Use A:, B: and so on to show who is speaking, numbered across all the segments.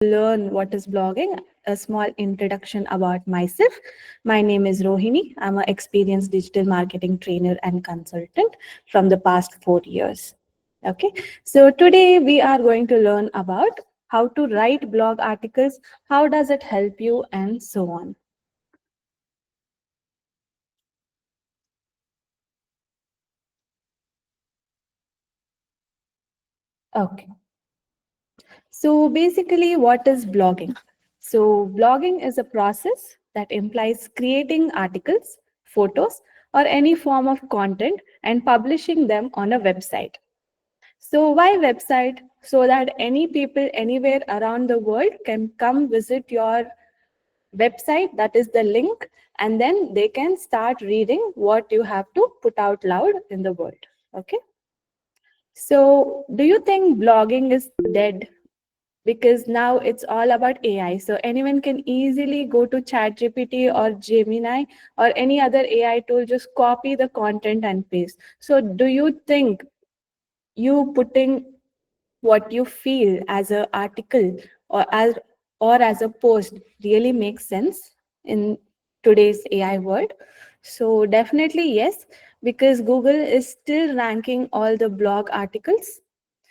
A: learn what is blogging, a small introduction about myself. My name is Rohini. I'm an experienced digital marketing trainer and consultant from the past 4 years. Okay, so today we are going to learn about how to write blog articles, how does it help you, and so on. Okay. So basically, what is blogging? So blogging is a process that implies creating articles, photos, or any form of content and publishing them on a website. So why website? So that any people anywhere around the world can come visit your website, that is the link, and then they can start reading what you have to put out loud in the world. Okay. So do you think blogging is dead? Because now it's all about AI. So anyone can easily go to ChatGPT or Gemini or any other AI tool, just copy the content and paste. So do you think you putting what you feel as an article or as a post really makes sense in today's AI world? So definitely yes, because Google is still ranking all the blog articles,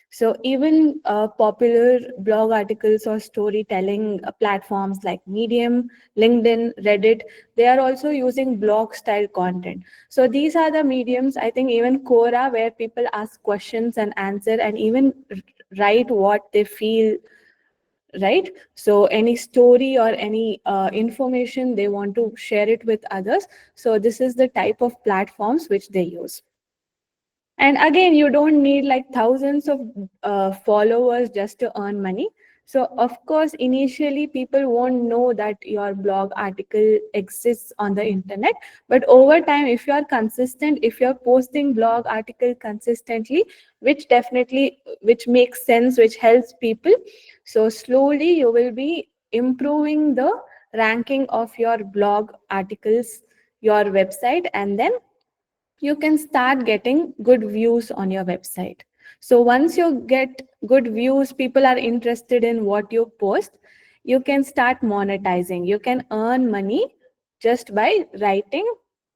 A: so even popular blog articles or storytelling platforms like Medium, LinkedIn, Reddit, they are also using blog style content. So these are the mediums. I think even Quora, where people ask questions and answer and even write what they feel, right? So any story or any information they want to share it with others. So this is the type of platforms which they use. And again, you don't need like thousands of followers just to earn money. So of course, initially people won't know that your blog article exists on the internet, but over time, if you are consistent, if you're posting blog article consistently, which makes sense, which helps people, so slowly you will be improving the ranking of your blog articles, your website, and then you can start getting good views on your website. So once you get good views, people are interested in what you post, you can start monetizing. You can earn money just by writing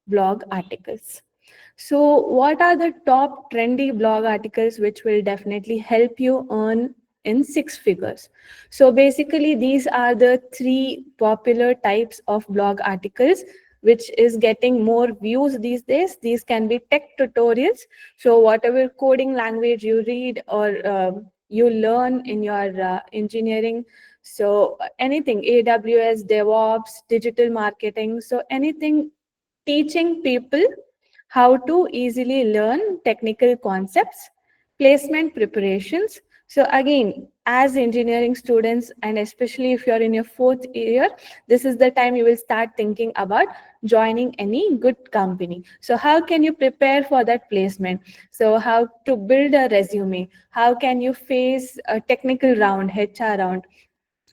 A: blog articles. So, what are the top trendy blog articles which will definitely help you earn in six figures? So, basically, these are the three popular types of blog articles which is getting more views these days. These can be tech tutorials. So, whatever coding language you read or you learn in your engineering, so anything, AWS, DevOps, digital marketing, so anything teaching people how to easily learn technical concepts, placement preparations. So again, as engineering students, and especially if you're in your fourth year, this is the time you will start thinking about joining any good company. So how can you prepare for that placement? So how to build a resume? How can you face a technical round, HR round?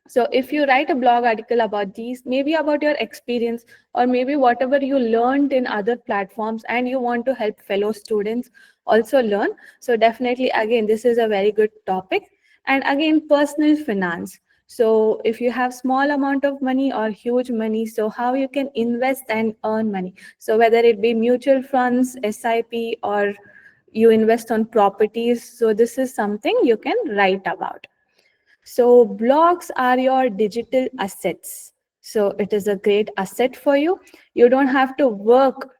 A: So if you write a blog article about these, maybe about your experience or maybe whatever you learned in other platforms and you want to help fellow students also learn, so definitely again this is a very good topic. And again, personal finance. So if you have small amount of money or huge money, so how you can invest and earn money. So whether it be mutual funds, SIP, or you invest on properties, so this is something you can write about. So blogs are your digital assets. So it is a great asset for you. You don't have to work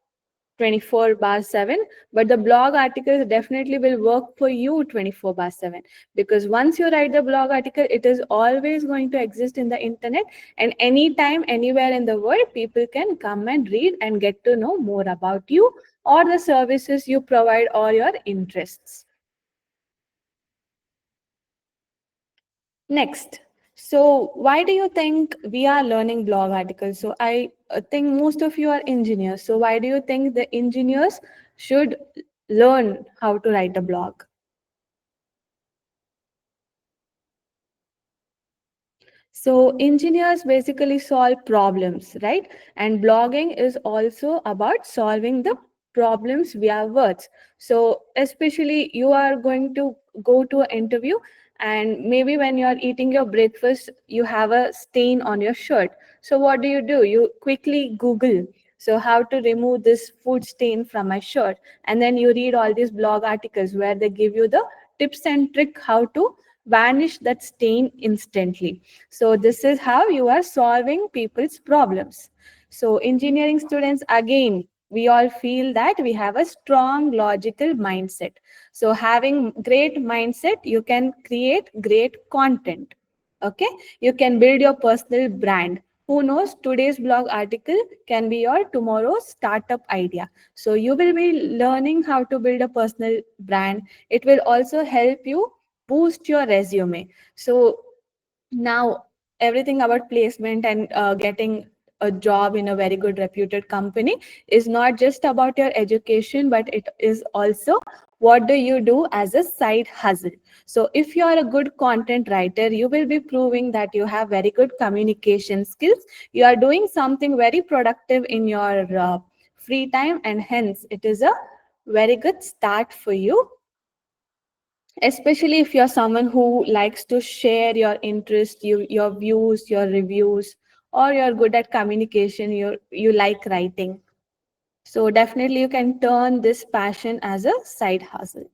A: 24 bar 7, but the blog articles definitely will work for you 24 bar 7, because once you write the blog article, it is always going to exist in the internet, and anytime, anywhere in the world, people can come and read and get to know more about you or the services you provide or your interests. Next, so why do you think we are learning blog articles? So I think most of you are engineers. So why do you think the engineers should learn how to write a blog? So engineers basically solve problems, right? And blogging is also about solving the problems via words. So especially you are going to go to an interview and maybe when you're eating your breakfast you have a stain on your shirt. So what do? You quickly Google, so how to remove this food stain from my shirt, and then you read all these blog articles where they give you the tips and trick how to vanish that stain instantly. So this is how you are solving people's problems. So engineering students, again, we all feel that we have a strong logical mindset. So having great mindset, you can create great content. Okay, you can build your personal brand. Who knows, today's blog article can be your tomorrow's startup idea. So you will be learning how to build a personal brand. It will also help you boost your resume. So now everything about placement and getting a job in a very good reputed company is not just about your education, but it is also what do you do as a side hustle. So if you are a good content writer, you will be proving that you have very good communication skills. You are doing something very productive in your free time, and hence it is a very good start for you, especially if you're someone who likes to share your interest, your views, your reviews, or you're good at communication, you like writing. So definitely you can turn this passion as a side hustle.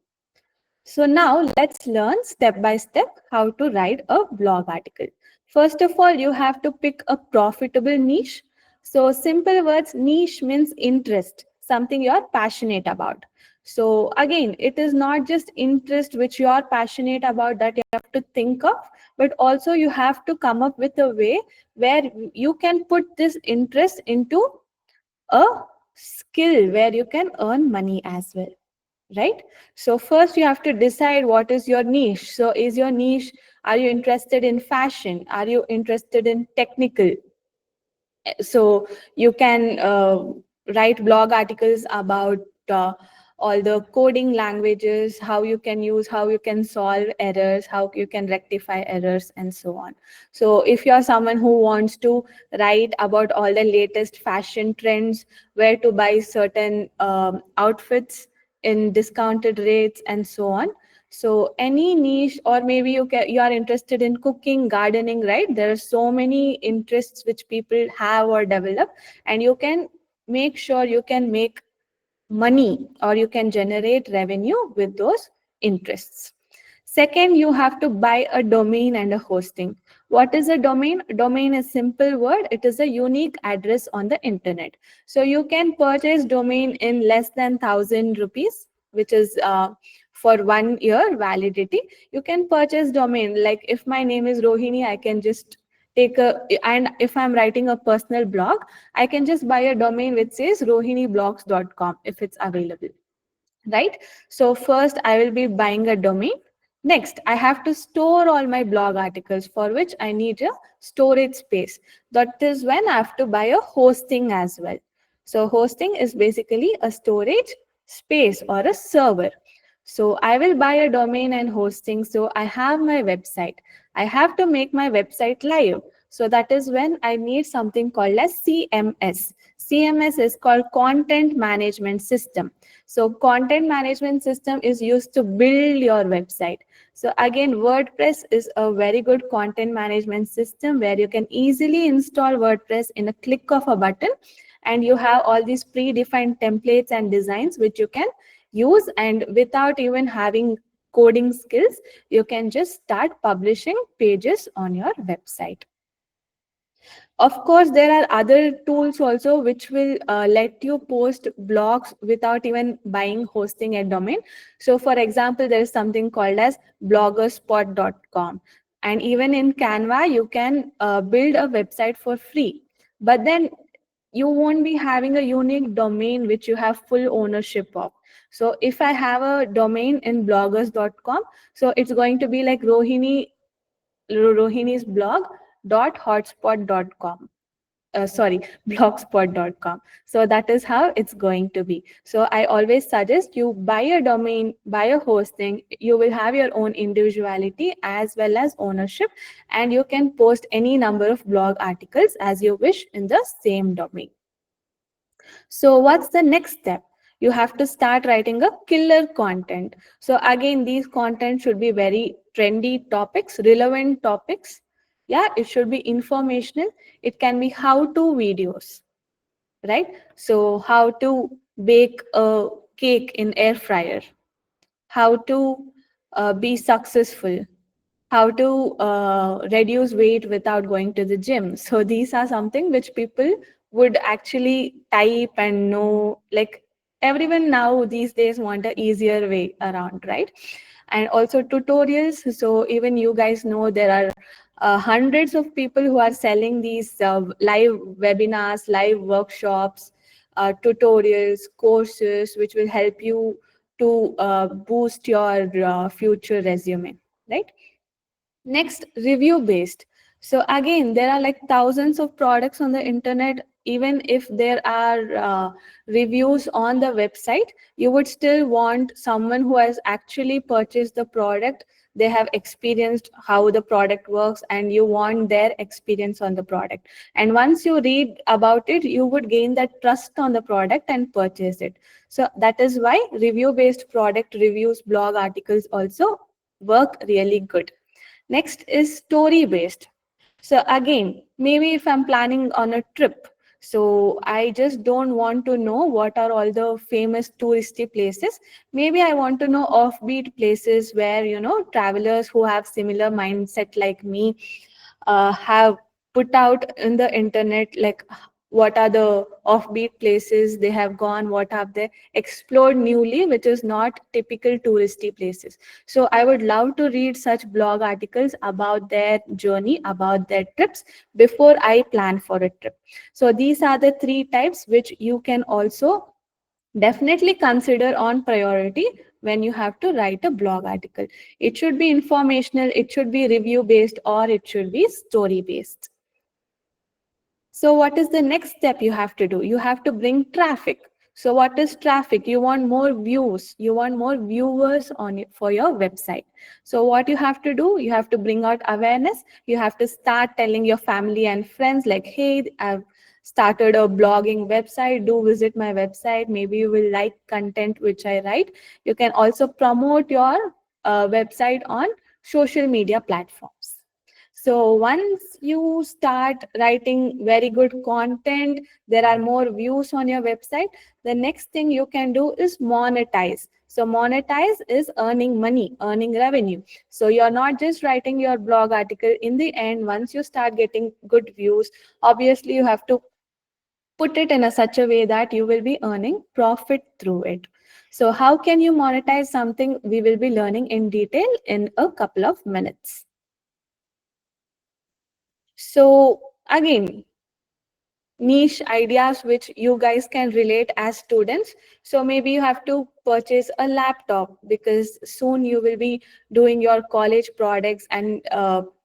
A: So now let's learn step by step how to write a blog article. First of all, you have to pick a profitable niche. So simple words, niche means interest, something you're passionate about. So again, it is not just interest which you are passionate about that you have to think of, but also you have to come up with a way where you can put this interest into a skill where you can earn money as well, right? So first you have to decide what is your niche. So is your niche, are you interested in fashion, are you interested in technical? So you can write blog articles about all the coding languages, how you can use, how you can solve errors, how you can rectify errors, and so on. So if you're someone who wants to write about all the latest fashion trends, where to buy certain outfits in discounted rates, and so on. So any niche, or maybe you are interested in cooking, gardening, right? There are so many interests which people have or develop, and you can make sure you can make money or you can generate revenue with those interests. Second, you have to buy a domain and a hosting. What is a domain? Domain is simple word. It is a unique address on the internet. So you can purchase domain in less than 1,000 rupees, which is for 1 year validity. You can purchase domain. Like if my name is Rohini, I can just take a, and if I'm writing a personal blog, I can just buy a domain which says rohiniblogs.com if it's available, right? So first I will be buying a domain. Next, I have to store all my blog articles, for which I need a storage space. That is when I have to buy a hosting as well. So hosting is basically a storage space or a server. So I will buy a domain and hosting. So I have my website. I have to make my website live. So that is when I need something called as CMS. CMS is called Content Management System. So content management system is used to build your website. So again, WordPress is a very good content management system where you can easily install WordPress in a click of a button, and you have all these predefined templates and designs which you can use, and without even having coding skills, you can just start publishing pages on your website. Of course, there are other tools also which will let you post blogs without even buying hosting and domain. So for example, there is something called as bloggerspot.com. And even in Canva, you can build a website for free. But then you won't be having a unique domain which you have full ownership of. So if I have a domain in bloggers.com, so it's going to be like Rohini's blog hotspot.com, sorry, blogspot.com. So that is how it's going to be. So I always suggest you buy a domain, buy a hosting. You will have your own individuality as well as ownership, and you can post any number of blog articles as you wish in the same domain. So what's the next step? you have to start writing a killer content. So again, these content should be very trendy topics, relevant topics. Yeah, it should be informational. It can be how to videos, right? So how to bake a cake in air fryer, how to be successful, how to reduce weight without going to the gym. So these are something which people would actually type and know. Like everyone now these days want a easier way around, right? And also tutorials. So even you guys know there are hundreds of people who are selling these live webinars, live workshops, tutorials, courses, which will help you to boost your future resume, right? Next, review based. So again, there are like thousands of products on the internet. Even if there are reviews on the website, you would still want someone who has actually purchased the product. They have experienced how the product works, and you want their experience on the product. And once you read about it, you would gain that trust on the product and purchase it. So that is why review based product reviews, blog articles also work really good. Next is story based. So again, maybe if I'm planning on a trip, so I just don't want to know what are all the famous touristy places. Maybe I want to know offbeat places where, travelers who have similar mindset like me have put out in the internet, like what are the offbeat places they have gone, what have they explored newly, which is not typical touristy places. So I would love to read such blog articles about their journey, about their trips before I plan for a trip. So these are the three types which you can also definitely consider on priority when you have to write a blog article. It should be informational, it should be review based, or it should be story based. So what is the next step you have to do? You have to bring traffic. So what is traffic? You want more views. You want more viewers on it for your website. So what you have to do? You have to bring out awareness. You have to start telling your family and friends like, hey, I've started a blogging website. Do visit my website. Maybe you will like content which I write. You can also promote your website on social media platforms. So once you start writing very good content, there are more views on your website. The next thing you can do is monetize. So monetize is earning money, earning revenue. So you're not just writing your blog article. In the end, once you start getting good views, obviously you have to put it in a such a way that you will be earning profit through it. So how can you monetize something? We will be learning in detail in a couple of minutes. So again, niche ideas which you guys can relate as students. So maybe you have to purchase a laptop because soon you will be doing your college products and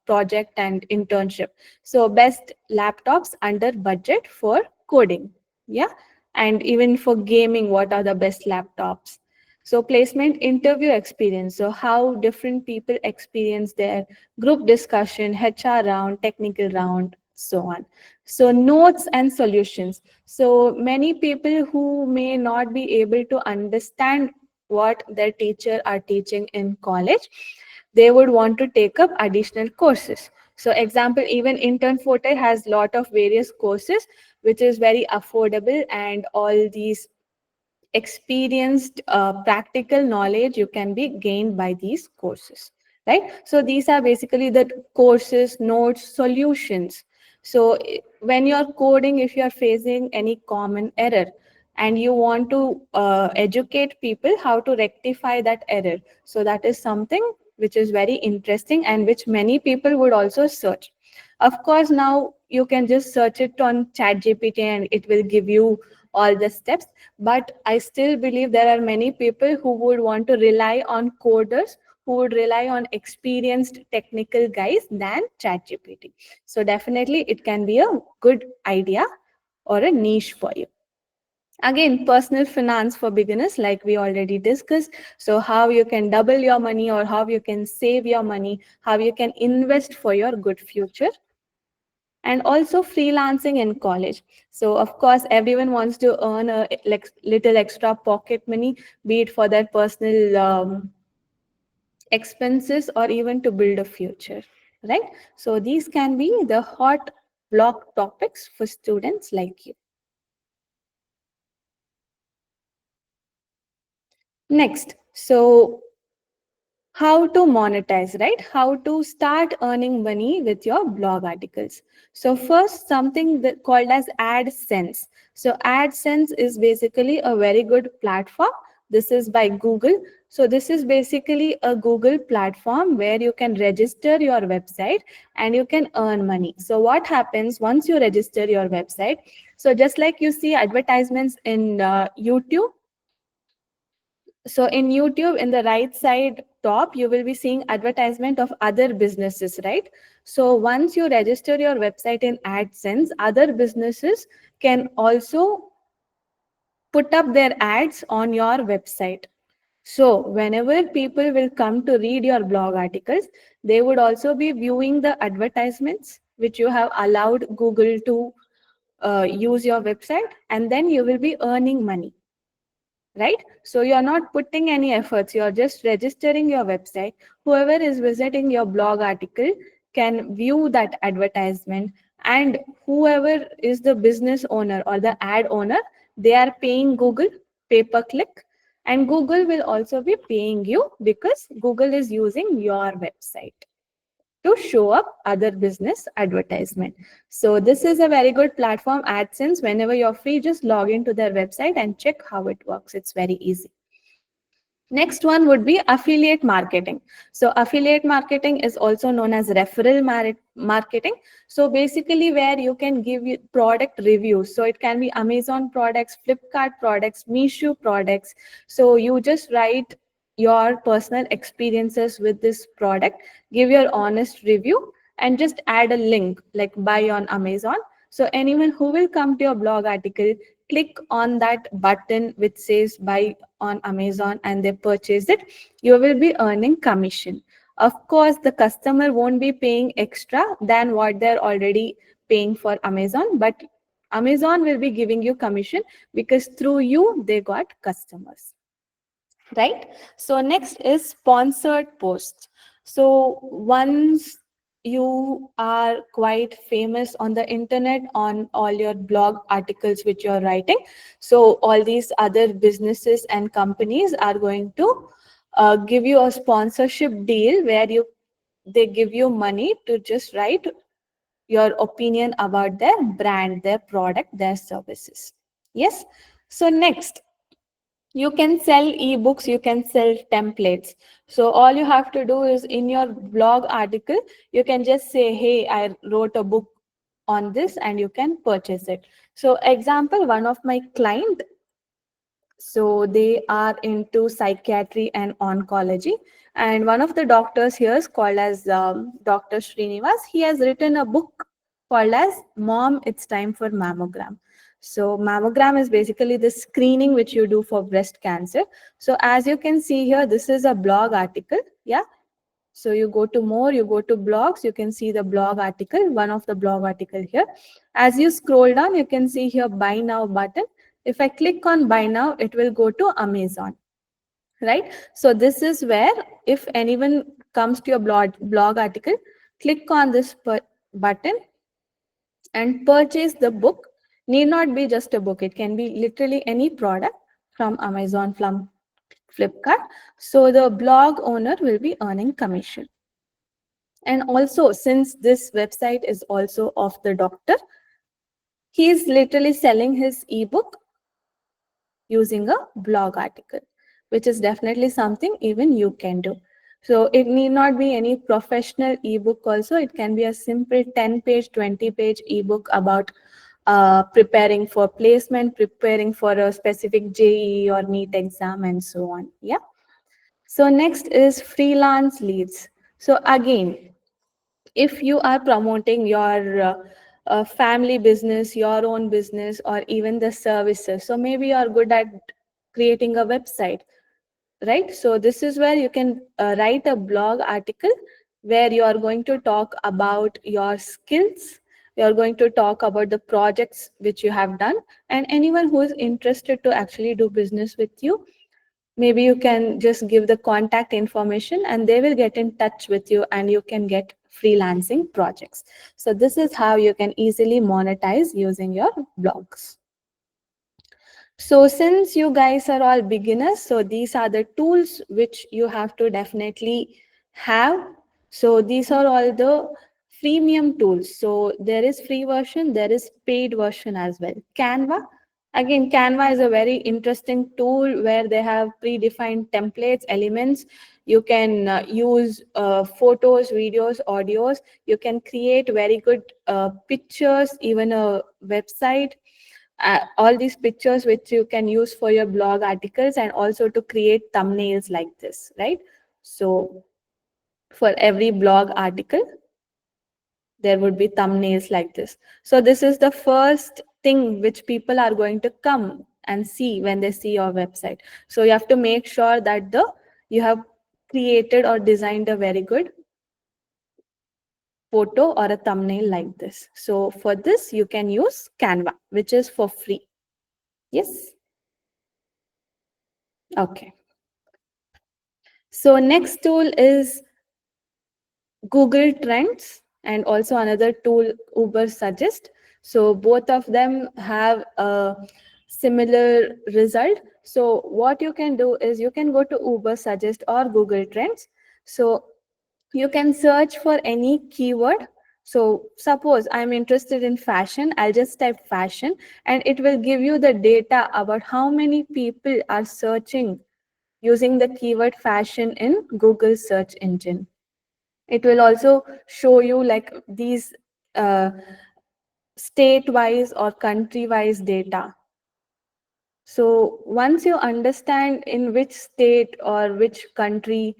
A: project and internship. So best laptops under budget for coding. Yeah. And even for gaming, what are the best laptops? So placement interview experience. So how different people experience their group discussion, HR round, technical round, so on. So notes and solutions. So many people who may not be able to understand what their teacher are teaching in college, they would want to take up additional courses. So example, even IntrnForte has lot of various courses, which is very affordable, and all these experienced practical knowledge you can be gained by these courses, right? So these are basically the courses, notes, solutions. So when you're coding, if you're facing any common error and you want to educate people how to rectify that error, so that is something which is very interesting and which many people would also search. Of course, now you can just search it on ChatGPT and it will give you all the steps, but I still believe there are many people who would want to rely on coders, who would rely on experienced technical guys than ChatGPT. So definitely it can be a good idea or a niche for you. Again, personal finance for beginners, like we already discussed. So how you can double your money, or how you can save your money, how you can invest for your good future. and also freelancing in college. So of course everyone wants to earn a like little extra pocket money, be it for their personal expenses or even to build a future, right? So these can be the hot blog topics for students like you. Next, so how to monetize, right? How to start earning money with your blog articles. So first, something that called as AdSense. So AdSense is basically a very good platform. This is by Google. So this is basically a Google platform where you can register your website and you can earn money. So what happens once you register your website? So just like you see advertisements in YouTube, so in YouTube, in the right side top, you will be seeing advertisement of other businesses, right? So once you register your website in AdSense, other businesses can also put up their ads on your website. So whenever people will come to read your blog articles, they would also be viewing the advertisements which you have allowed Google to use your website, and then you will be earning money, right? So you're not putting any efforts, you're just registering your website. Whoever is visiting your blog article can view that advertisement, and whoever is the business owner or the ad owner, they are paying Google pay per click, and Google will also be paying you because Google is using your website to show up other business advertisement. So this is a very good platform, AdSense. Whenever you're free, just log into their website and check how it works. It's very easy. Next one would be affiliate marketing. So affiliate marketing is also known as referral marketing. So basically where you can give you product reviews. So it can be Amazon products, Flipkart products, Meesho products. So you just write your personal experiences with this product, give your honest review, and just add a link like buy on Amazon. So anyone who will come to your blog article, click on that button which says buy on Amazon and they purchase it, you will be earning commission. Of course, the customer won't be paying extra than what they're already paying for Amazon, but Amazon will be giving you commission because through you, they got customers, right? So next is sponsored posts. So once you are quite famous on the internet on all your blog articles which you're writing, so all these other businesses and companies are going to give you a sponsorship deal where you they give you money to just write your opinion about their brand, their product, their services. Yes. So next, you can sell ebooks, you can sell templates. So all you have to do is in your blog article, you can just say, hey, I wrote a book on this, and you can purchase it. So example, one of my client, so they are into psychiatry and oncology. And one of the doctors here is called as Dr. Srinivas. He has written a book called as Mom, It's Time for Mammogram. So mammogram is basically the screening which you do for breast cancer. So as you can see here, this is a blog article. Yeah. So you go to more, you go to blogs, you can see the blog article, one of the blog article here. As you scroll down, you can see here buy now button. If I click on buy now, it will go to Amazon, right? So this is where if anyone comes to your blog article, click on this button and purchase the book. Need not be just a book. It can be literally any product from Amazon, from Flipkart. So the blog owner will be earning commission. And also, since this website is also of the doctor, he is literally selling his ebook using a blog article, which is definitely something even you can do. So it need not be any professional ebook also. It can be a simple 10-page, 20-page ebook about preparing for placement, preparing for a specific JEE or NEET exam, and so on. Yeah. So next is freelance leads. So again, if you are promoting your family business, your own business, or even the services, so maybe you are good at creating a website, right? So this is where you can write a blog article where you are going to talk about your skills, You're going to talk about the projects which you have done, and anyone who is interested to actually do business with you, maybe you can just give the contact information and they will get in touch with you and you can get freelancing projects. So this is how you can easily monetize using your blogs. So since you guys are all beginners, so these are the tools which you have to definitely have. So these are all the freemium tools. So there is free version, there is paid version as well. Canva, again, Canva is a very interesting tool where they have predefined templates, elements. You can use photos, videos, audios. You can create very good pictures, even a website, all these pictures which you can use for your blog articles, and also to create thumbnails like this, right? So for every blog article there would be thumbnails like this. So this is the first thing which people are going to come and see when they see your website. So you have to make sure that you have created or designed a very good photo or a thumbnail like this. So for this you can use Canva, which is for free. Yes. Okay. So next tool is Google Trends, and also another tool, Uber Suggest. So both of them have a similar result. So what you can do is you can go to Uber Suggest or Google Trends. So you can search for any keyword. So suppose I'm interested in fashion, I'll just type fashion and it will give you the data about how many people are searching using the keyword fashion in Google search engine. It will also show you like these uh, state-wise or country-wise data. So once you understand in which state or which country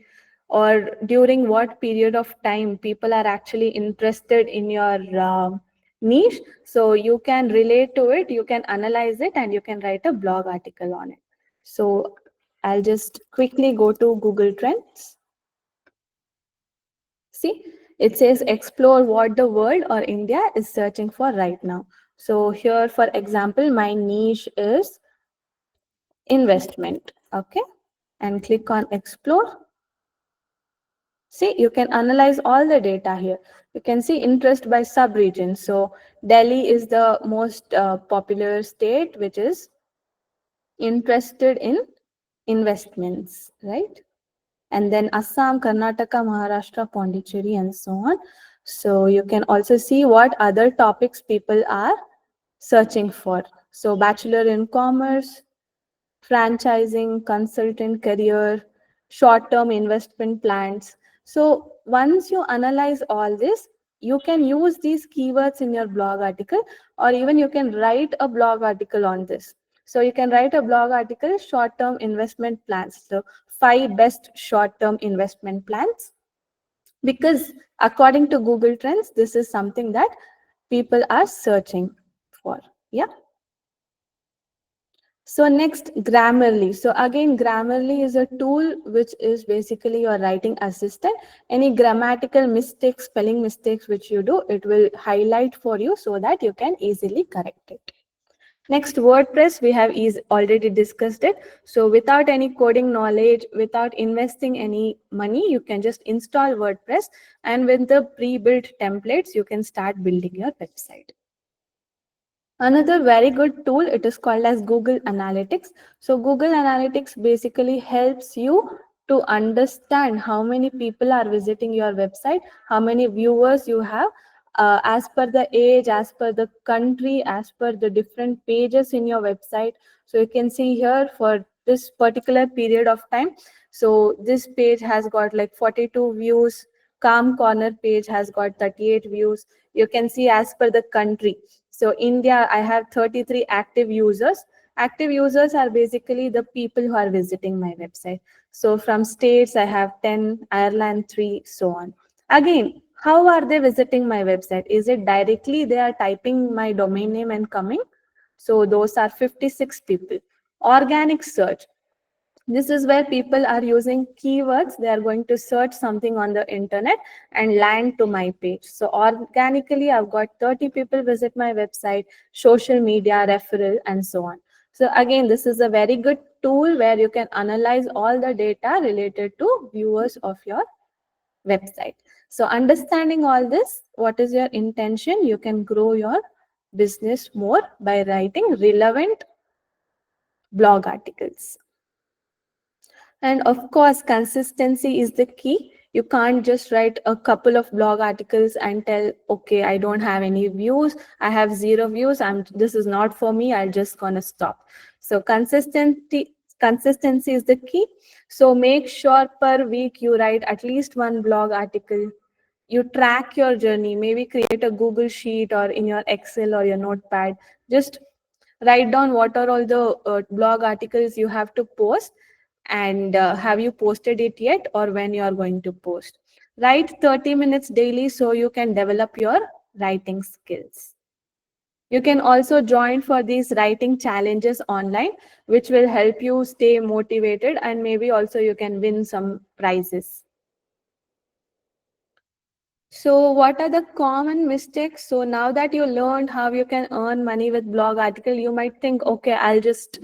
A: or during what period of time people are actually interested in your niche, so you can relate to it, you can analyze it, and you can write a blog article on it. So I'll just quickly go to Google Trends. See, it says explore what the world or India is searching for right now. So here, for example, my niche is investment. Okay. And click on explore. See, you can analyze all the data here. You can see interest by sub-region. So Delhi is the most popular state which is interested in investments, right? And then Assam, Karnataka, Maharashtra, Pondicherry, and so on. So you can also see what other topics people are searching for. So bachelor in commerce, franchising, consultant career, short-term investment plans. So once you analyze all this, you can use these keywords in your blog article, or even you can write a blog article on this. So you can write a blog article, short-term investment plans. So 5 best short-term investment plans, because according to Google Trends, this is something that people are searching for. Yeah. So next, Grammarly. So again, Grammarly is a tool which is basically your writing assistant. Any grammatical mistakes, spelling mistakes which you do, it will highlight for you so that you can easily correct it. Next, WordPress, we have already discussed it. So without any coding knowledge, without investing any money, you can just install WordPress, and with the pre-built templates, you can start building your website. Another very good tool, it is called as Google Analytics. So Google Analytics basically helps you to understand how many people are visiting your website, how many viewers you have, as per the age, as per the country, as per the different pages in your website. So you can see here for this particular period of time. So this page has got like 42 views. Calm Corner page has got 38 views. You can see as per the country. So India, I have 33 active users. Active users are basically the people who are visiting my website. So from states, I have 10, Ireland 3, so on. Again, how are they visiting my website? Is it directly they are typing my domain name and coming? So those are 56 people. Organic search. This is where people are using keywords. They are going to search something on the internet and land to my page. So organically, I've got 30 people visit my website, social media, referral, and so on. So again, this is a very good tool where you can analyze all the data related to viewers of your website. So understanding all this, what is your intention? You can grow your business more by writing relevant blog articles. And of course, consistency is the key. You can't just write a couple of blog articles and tell, okay, I don't have any views, I have 0 views, this is not for me, I'll just gonna stop. So consistency is the key. So make sure per week you write at least one blog article. You track your journey, maybe create a Google sheet or in your Excel or your notepad. Just write down what are all the blog articles you have to post, and have you posted it yet, or when you are going to post. Write 30 minutes daily so you can develop your writing skills. You can also join for these writing challenges online, which will help you stay motivated, and maybe also you can win some prizes. So what are the common mistakes? So now that you learned how you can earn money with blog article, you might think, okay, I'll just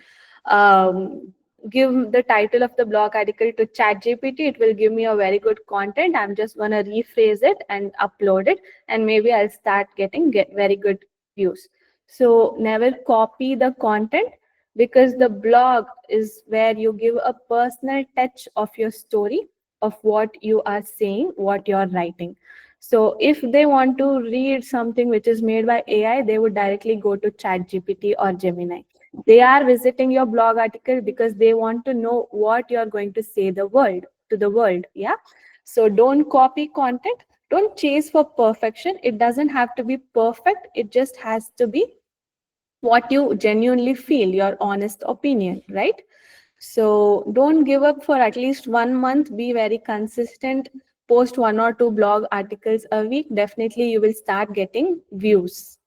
A: give the title of the blog article to ChatGPT. It will give me a very good content. I'm just gonna rephrase it and upload it, and maybe I'll start get very good views. So never copy the content, because the blog is where you give a personal touch of your story, of what you are saying, what you're writing. So if they want to read something which is made by AI, they would directly go to ChatGPT or Gemini. They are visiting your blog article because they want to know what you're going to say to the world. Yeah. So don't copy content. Don't chase for perfection. It doesn't have to be perfect. It just has to be what you genuinely feel, your honest opinion, right? So don't give up for at least 1 month. Be very consistent. Post 1 or 2 blog articles a week. Definitely, you will start getting views.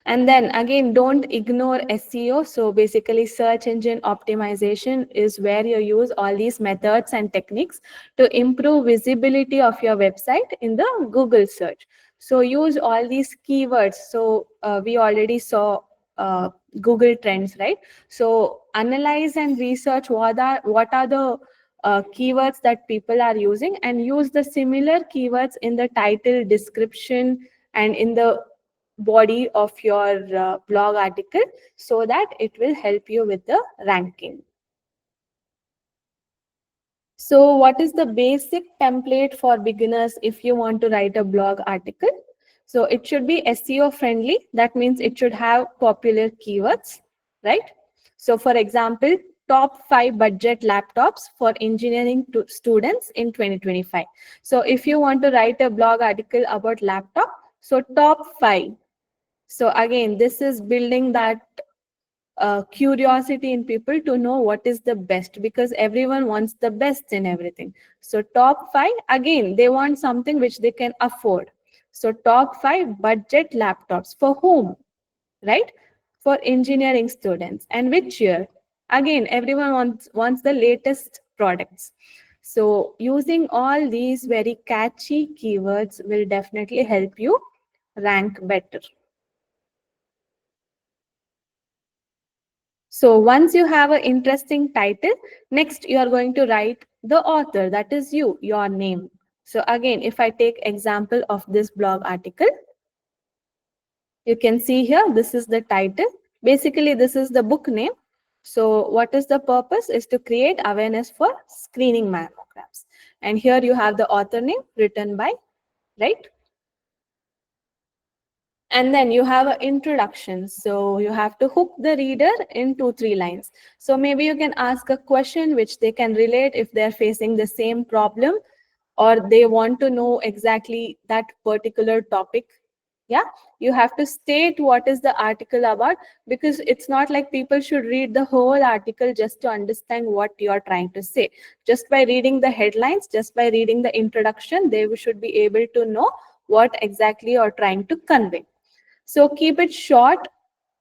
A: And then again, don't ignore SEO. So basically, search engine optimization is where you use all these methods and techniques to improve visibility of your website in the Google search. So use all these keywords. So we already saw Google Trends, right? So analyze and research what are the keywords that people are using, and use the similar keywords in the title, description, and in the body of your blog article, so that it will help you with the ranking. So what is the basic template for beginners if you want to write a blog article? So it should be SEO friendly. That means it should have popular keywords, right? So for example, top 5 budget laptops for engineering students in 2025. So if you want to write a blog article about laptop, so top 5. So again, this is building that curiosity in people to know what is the best, because everyone wants the best in everything. So top 5, again, they want something which they can afford. So top 5 budget laptops for whom, right? For engineering students. And which year? Again, everyone wants the latest products. So using all these very catchy keywords will definitely help you rank better. So once you have an interesting title, next you are going to write the author, that is you, your name. So again, if I take example of this blog article, you can see here, this is the title. Basically, this is the book name. So what is the purpose? Is to create awareness for screening mammograms. And here you have the author name written by, right? And then you have an introduction. So you have to hook the reader in 2-3 lines. So maybe you can ask a question which they can relate if they're facing the same problem, or they want to know exactly that particular topic. Yeah, you have to state what is the article about, because it's not like people should read the whole article just to understand what you're trying to say. Just by reading the headlines, just by reading the introduction, they should be able to know what exactly you're trying to convey. So keep it short,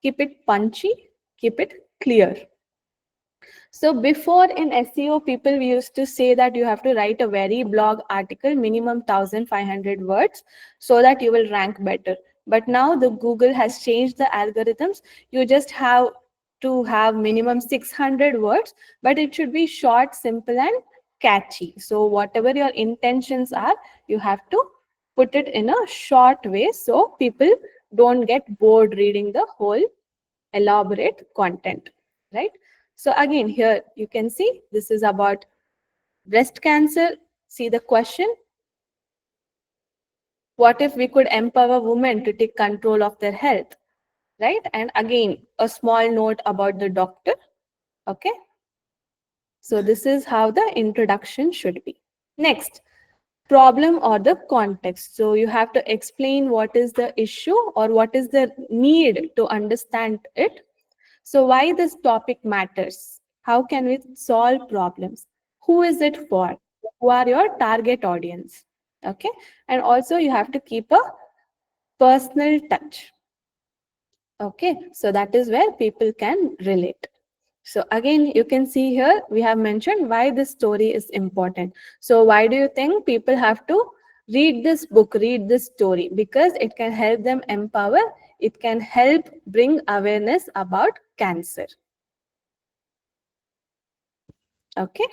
A: keep it punchy, keep it clear. So before in SEO, people used to say that you have to write a very blog article, minimum 1,500 words, so that you will rank better. But now the Google has changed the algorithms. You just have to have minimum 600 words, but it should be short, simple, and catchy. So whatever your intentions are, you have to put it in a short way so people don't get bored reading the whole elaborate content, right? So again, here you can see this is about breast cancer. See the question: what if we could empower women to take control of their health, right? And again, a small note about the doctor. Okay, so this is how the introduction should be. Next, problem or the context. So you have to explain what is the issue or what is the need to understand it. So why this topic matters? How can we solve problems? Who is it for? Who are your target audience? Okay. And also you have to keep a personal touch. Okay. So that is where people can relate. So again, you can see here, we have mentioned why this story is important. So why do you think people have to read this book, read this story? Because it can help them empower, it can help bring awareness about cancer. Okay.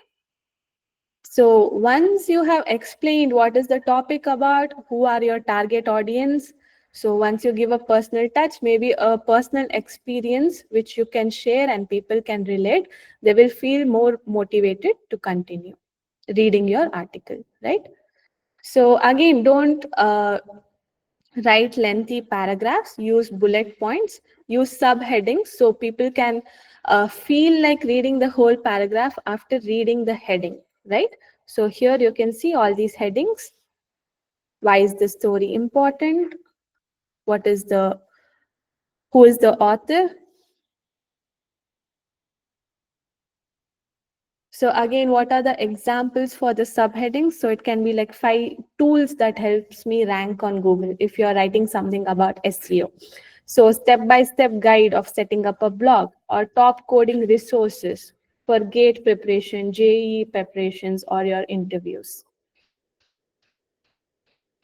A: So once you have explained what is the topic about, who are your target audience, so once you give a personal touch, maybe a personal experience which you can share and people can relate, they will feel more motivated to continue reading your article, right? So again, don't write lengthy paragraphs, use bullet points, use subheadings so people can feel like reading the whole paragraph after reading the heading, right? So here you can see all these headings. Why is the story important? What is the, who is the author? So again, what are the examples for the subheadings? So it can be like 5 tools that helps me rank on Google if you're writing something about SEO. So step-by-step guide of setting up a blog or top coding resources for GATE preparation, JEE preparations, or your interviews.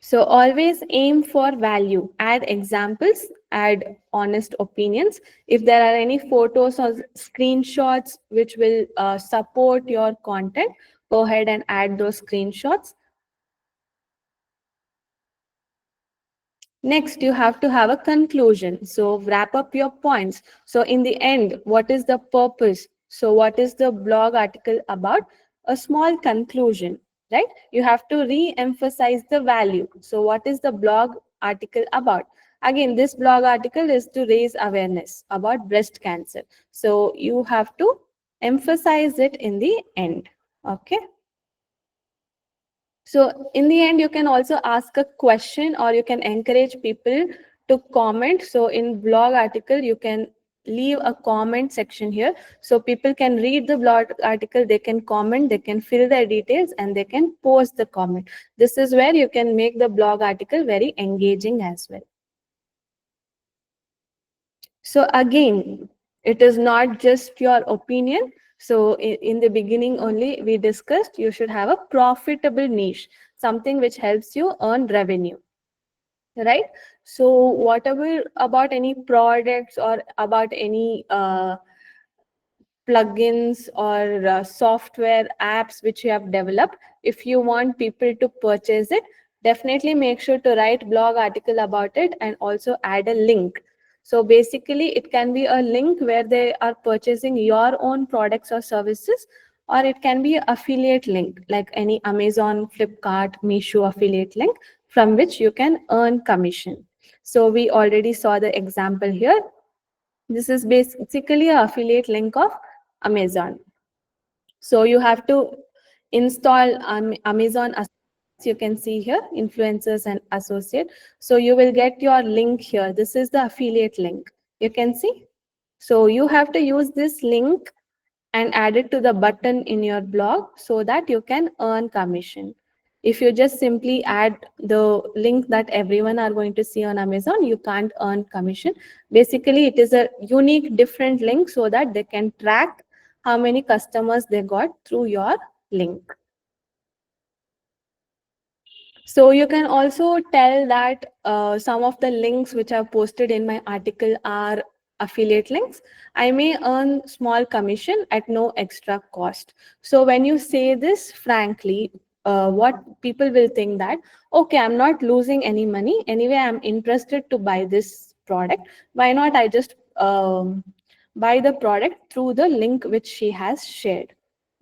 A: So always aim for value. Add examples, add honest opinions. If there are any photos or screenshots which will support your content, go ahead and add those screenshots. Next, you have to have a conclusion. So wrap up your points. So in the end, what is the purpose? So what is the blog article about? A small conclusion, right? You have to re-emphasize the value. So what is the blog article about? Again, this blog article is to raise awareness about breast cancer. So you have to emphasize it in the end. Okay. So in the end, you can also ask a question or you can encourage people to comment. So in blog article, you can leave a comment section here. So people can read the blog article, they can comment, they can fill their details and they can post the comment. This is where you can make the blog article very engaging as well. So again, it is not just your opinion. So in the beginning only, we discussed you should have a profitable niche, something which helps you earn revenue, right? So whatever about any products or about any plugins or software apps which you have developed, if you want people to purchase it, definitely make sure to write blog article about it and also add a link. So basically it can be a link where they are purchasing your own products or services, or it can be an affiliate link like any Amazon, Flipkart, Meesho affiliate link from which you can earn commission. So we already saw the example here. This is basically an affiliate link of Amazon. So you have to install Amazon Associates. You can see here, influencers and associate. So you will get your link here. This is the affiliate link. You can see. So you have to use this link and add it to the button in your blog so that you can earn commission. If you just simply add the link that everyone are going to see on Amazon, you can't earn commission. Basically, it is a unique, different link so that they can track how many customers they got through your link. So you can also tell that some of the links which I've posted in my article are affiliate links. I may earn small commission at no extra cost. So when you say this frankly, what people will think that, okay, I'm not losing any money. Anyway, I'm interested to buy this product. Why not I just buy the product through the link which she has shared?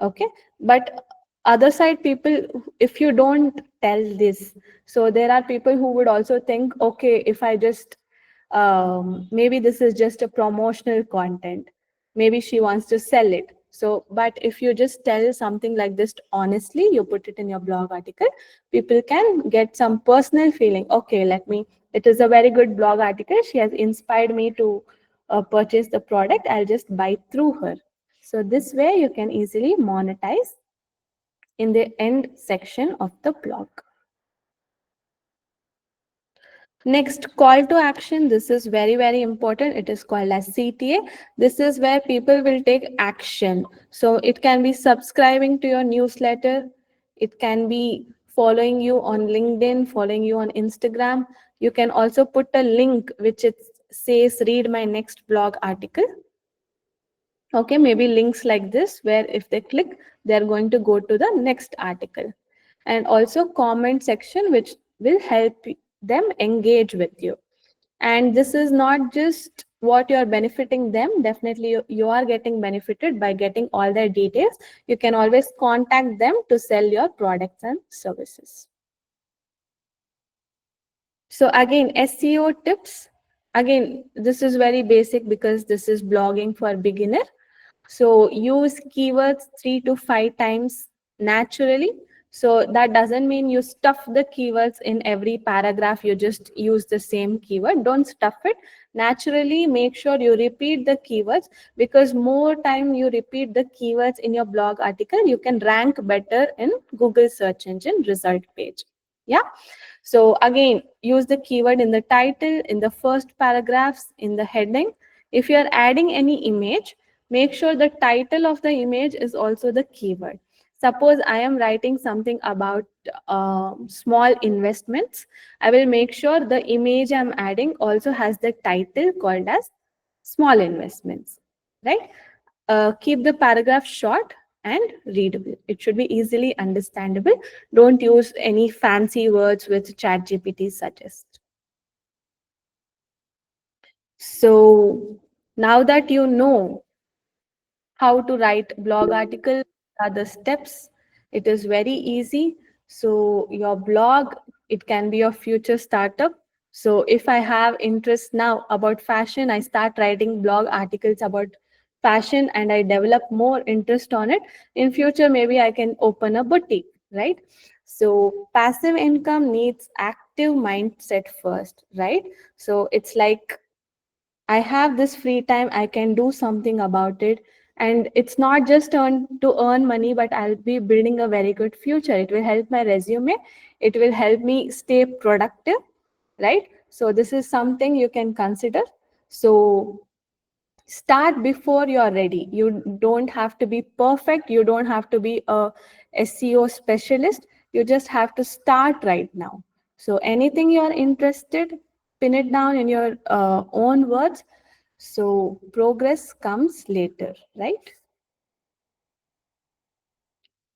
A: Okay. But other side people, if you don't tell this, so there are people who would also think, okay, if I just maybe this is just a promotional content, maybe she wants to sell it. So but if you just tell something like this honestly, you put it in your blog article, people can get some personal feeling, okay, let me, it is a very good blog article, she has inspired me to purchase the product, I'll just buy through her. So this way you can easily monetize in the end section of the blog. Next, call to action. This is very, very important. It is called as CTA. This is where people will take action. So it can be subscribing to your newsletter. It can be following you on LinkedIn, following you on Instagram. You can also put a link which it says, read my next blog article. Okay, maybe links like this, where if they click, they're going to go to the next article. And also comment section, which will help them engage with you. And this is not just what you're benefiting them, definitely you are getting benefited by getting all their details. You can always contact them to sell your products and services. So again, SEO tips. Again, this is very basic because this is blogging for beginner. So use keywords 3 to 5 times naturally. So that doesn't mean you stuff the keywords in every paragraph, you just use the same keyword. Don't stuff it. Naturally, make sure you repeat the keywords, because more time you repeat the keywords in your blog article, you can rank better in Google search engine result page. Yeah. So again, use the keyword in the title, in the first paragraphs, in the heading. If you're adding any image, make sure the title of the image is also the keyword. Suppose I am writing something about small investments. I will make sure the image I'm adding also has the title called as small investments, right? Keep the paragraph short and readable. It should be easily understandable. Don't use any fancy words which ChatGPT suggests. So now that you know how to write blog article, are the steps. It is very easy. So your blog, it can be your future startup. So if I have interest now about fashion, I start writing blog articles about fashion and I develop more interest on it. In future, maybe I can open a boutique, right? So passive income needs active mindset first, right? So it's like, I have this free time, I can do something about it. And it's not just to earn money, but I'll be building a very good future. It will help my resume. It will help me stay productive, right? So this is something you can consider. So start before you're ready. You don't have to be perfect. You don't have to be a SEO specialist. You just have to start right now. So anything you're interested, pin it down in your own words. So progress comes later, right?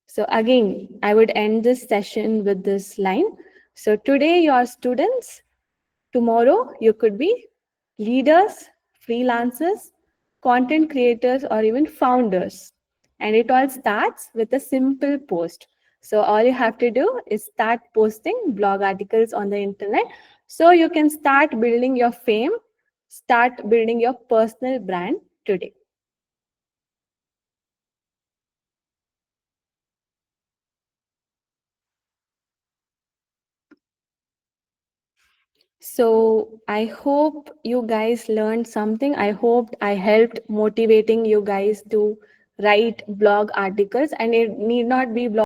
A: So again, I would end this session with this line. So today, your students, tomorrow, you could be leaders, freelancers, content creators, or even founders. And it all starts with a simple post. So all you have to do is start posting blog articles on the internet. So you can start building your fame, start building your personal brand today. So I hope you guys learned something. I hope I helped motivating you guys to write blog articles, and it need not be blog